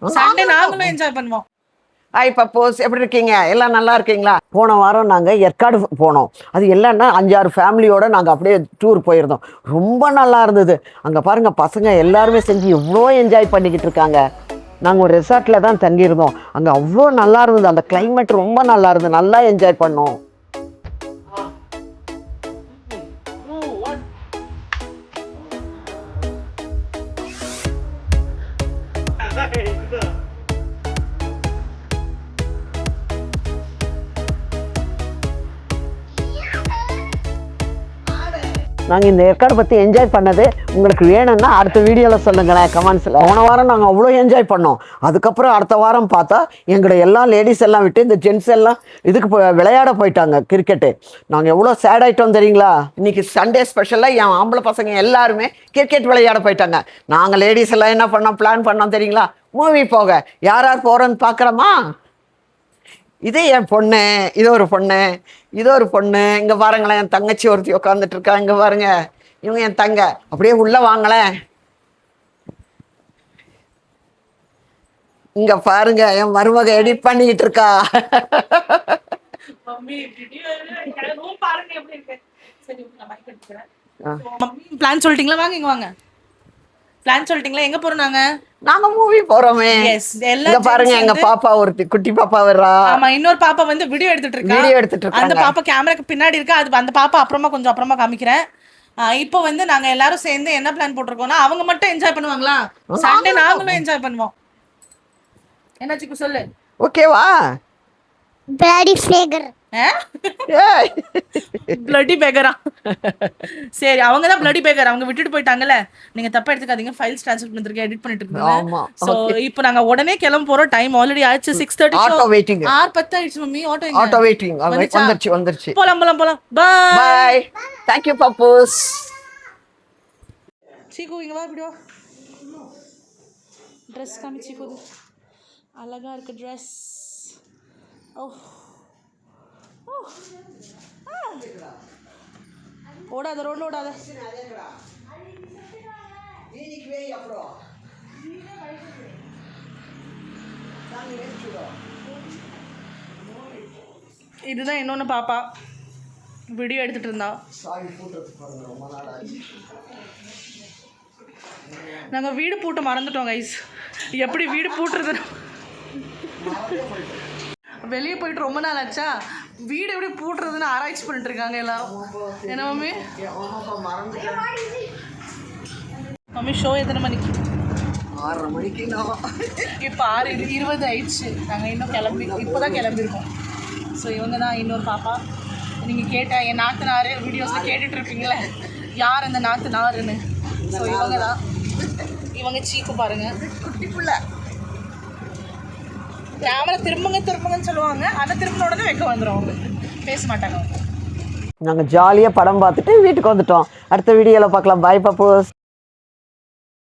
Sunday நாங்களும் enjoy பண்ணுவோம். Hi பப்போஸ், எப்படி இருக்கீங்க? எல்லாம் நல்லா இருக்கீங்களா? போன வாரம் நாங்கள் ஏற்காடு போனோம். அது இல்லைன்னா 5-6 ஃபேமிலியோடு நாங்கள் அப்படியே டூர் போயிருந்தோம். ரொம்ப நல்லா இருந்தது. அங்கே பாருங்கள், பசங்க எல்லாருமே செஞ்சு எவ்வளோ என்ஜாய் பண்ணிக்கிட்டு இருக்காங்க. நாங்கள் ஒரு ரெசார்ட்டில் தான் தங்கியிருந்தோம். அங்கே அவ்வளோ நல்லா இருந்தது. அந்த கிளைமேட் ரொம்ப நல்லா இருந்தது. நல்லா என்ஜாய் பண்ணோம். நாங்கள் இந்த ஏற்காடு பற்றி என்ஜாய் பண்ணது உங்களுக்கு வேணும்னா அடுத்த வீடியோவில் சொல்லுங்களேன், கமெண்ட்ஸில். போன வாரம் நாங்கள் அவ்வளோ என்ஜாய் பண்ணோம். அதுக்கப்புறம் அடுத்த வாரம் பார்த்தா எங்களோட எல்லா லேடிஸ் எல்லாம் விட்டு இந்த ஜென்ட்ஸ் எல்லாம் இதுக்கு விளையாட போயிட்டாங்க, கிரிக்கெட்டு. நாங்கள் எவ்வளோ சேட் ஆகிட்டோம் தெரியுங்களா? இன்றைக்கி சண்டே ஸ்பெஷலாக என் ஆம்பளை பசங்க எல்லாருமே கிரிக்கெட் விளையாட போயிட்டாங்க. நாங்கள் லேடிஸ் எல்லாம் என்ன பண்ணோம், பிளான் பண்ணோம் தெரியுங்களா? மூவி போக. யார் யார் போகிறோன்னு பார்க்குறோமா? இதே என் பொண்ணு, இது ஒரு பொண்ணு, இது ஒரு பொண்ணு. இங்கே பாருங்களேன், என் தங்கச்சி ஒருத்தி உட்காந்துட்டு இருக்கா. இங்கே பாருங்க, இவங்க என் தங்க. அப்படியே உள்ள வாங்களேன். இங்க பாருங்க, என் மருமக எடிட் பண்ணிக்கிட்டு இருக்கா. பிளான் சொல்லிட்டீங்களா? வாங்க இங்க வாங்க. பிளான் சொல்லிட்டீங்களா? எங்க போறோம்? நாங்க மூவி போறோமே. இங்க பாருங்க, எங்க பாப்பா ஒருத்தி, குட்டி பாப்பா வர்றா. ஆமா, இன்னொரு பாப்பா வந்து வீடியோ எடுத்துட்டு இருக்கா. அந்த பாப்பா கேமராக்கு பின்னாடி இருக்கா. அது அந்த பாப்பா அப்புறமா காமிக்கிறேன். இப்போ வந்து நாங்க எல்லாரும் சேர்ந்து என்ன பிளான் போட்டிருக்கோம்னா, அவங்க மட்டும் என்ஜாய் பண்ணுவாங்களா? சண்டே நாங்களும் என்ஜாய் பண்ணுவோம். என்னாச்சு சொல்லு. ஓகேவா? பிளடி பேகர். பிளடி பேகரா? சரி, அவங்க தான் பிளடி பேகர். அவங்க விட்டுட்டு போயிட்டாங்கல்ல, நீங்க தப்பா எடுத்துக்காதீங்க. ஃபைல்ஸ் ட்ரான்ஸ்ஃபர் பண்ணிருக்கேன், எடிட் பண்ணிட்டு இருக்கேன். சோ இப்போ நாங்க உடனே கிளம்ப போறோம். டைம் ஆல்ரெடி ஆச்சு 6:30. Auto waiting. 6:10 ஆயிடுச்சு மம்மி. Auto waiting. வந்துருச்சு. போலாம். பை. Thank you பப்பூஸ். சீக்கு இங்க வா, இப்படி வா. Dress காமி சீக்கு. அழகா இருக்கு Dress. ஓடாத, ரோட்ல ஓடாத. இதுதான் இன்னொன்னு பாப்பா வீடியோ எடுத்துட்டு இருந்தா. நாங்க வீடு பூட்ட மறந்துட்டோம் கைஸ். எப்படி வீடு பூட்டுறது? வெளியே போயிட்டு ரொம்ப நாள் ஆச்சா, வீடு எப்படி பூட்டுறதுன்னு ஆராய்ச்சி பண்ணிட்டு இருக்காங்க எல்லாரும். என்ன மம்மி? மம்மி ஷோ எத்தனை மணிக்கு? 6:30 மணிக்கு. இப்போ 6:20 ஆயிடுச்சு. நாங்கள் இன்னும் இப்போதான் கிளம்பியிருக்கோம். ஸோ இவங்க தான் இன்னொரு பாப்பா. நீங்கள் கேட்ட என் நாத்தனார் வீடியோஸில் கேட்டுட்டு இருப்பீங்களே, யார் அந்த நாத்தனாருன்னு. ஸோ இவங்க தான். இவங்க சீக்கு பாருங்க, குட்டி பிள்ளை. கேமரா திரும்புங்கன்னு சொல்லுவாங்க. அதை திரும்பின உடனே வைக்க வந்துடும். அவங்க பேச மாட்டாங்க. நாங்கள் ஜாலியாக படம் பார்த்துட்டு வீட்டுக்கு வந்துட்டோம். அடுத்த வீடியோவில் பார்க்கலாம். பாய் பப்போஸ்.